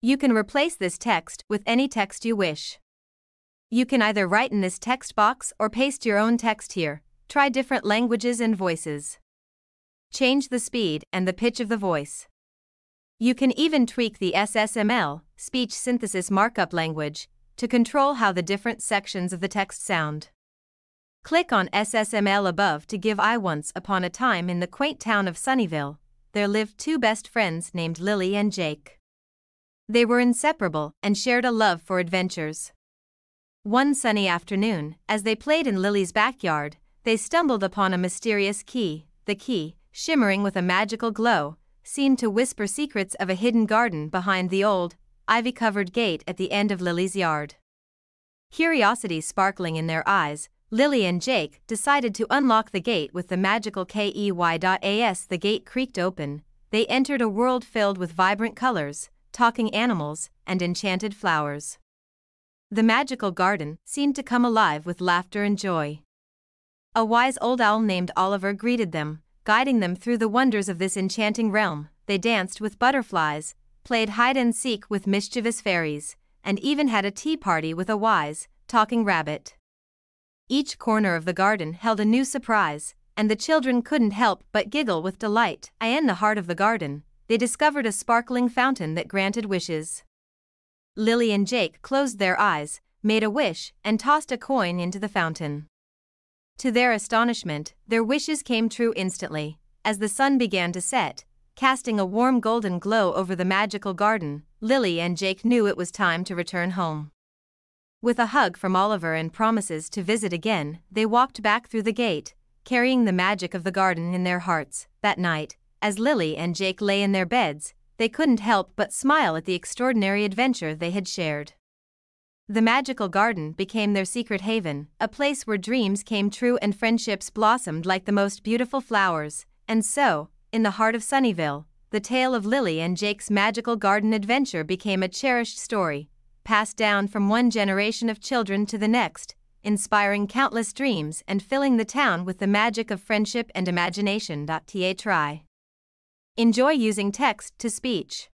You can replace this text with any text you wish. You can either write in this text box or paste your own text here. Try different languages and voices. Change the speed and the pitch of the voice. You can even tweak the SSML, speech synthesis markup language, to control how the different sections of the text sound. Click on SSML above to give Once upon a time in the quaint town of Sunnyville, there lived two best friends named Lily and Jake. They were inseparable and shared a love for adventures. One sunny afternoon, as they played in Lily's backyard, they stumbled upon a mysterious key. The key, shimmering with a magical glow, seemed to whisper secrets of a hidden garden behind the old, ivy-covered gate at the end of Lily's yard. Curiosity sparkling in their eyes, Lily and Jake decided to unlock the gate with the magical key. As the gate creaked open, they entered a world filled with vibrant colors, talking animals, and enchanted flowers. The magical garden seemed to come alive with laughter and joy. A wise old owl named Oliver greeted them, guiding them through the wonders of this enchanting realm. They danced with butterflies, played hide-and-seek with mischievous fairies, and even had a tea party with a wise, talking rabbit. Each corner of the garden held a new surprise, and the children couldn't help but giggle with delight. In the heart of the garden, they discovered a sparkling fountain that granted wishes. Lily and Jake closed their eyes, made a wish, and tossed a coin into the fountain. To their astonishment, their wishes came true instantly. As the sun began to set, casting a warm golden glow over the magical garden, Lily and Jake knew it was time to return home. With a hug from Oliver and promises to visit again, they walked back through the gate, carrying the magic of the garden in their hearts. That night, as Lily and Jake lay in their beds, they couldn't help but smile at the extraordinary adventure they had shared. The magical garden became their secret haven, a place where dreams came true and friendships blossomed like the most beautiful flowers. And so, in the heart of Sunnyville, the tale of Lily and Jake's magical garden adventure became a cherished story, passed down from one generation of children to the next, inspiring countless dreams and filling the town with the magic of friendship and imagination. Try. Enjoy using text to speech.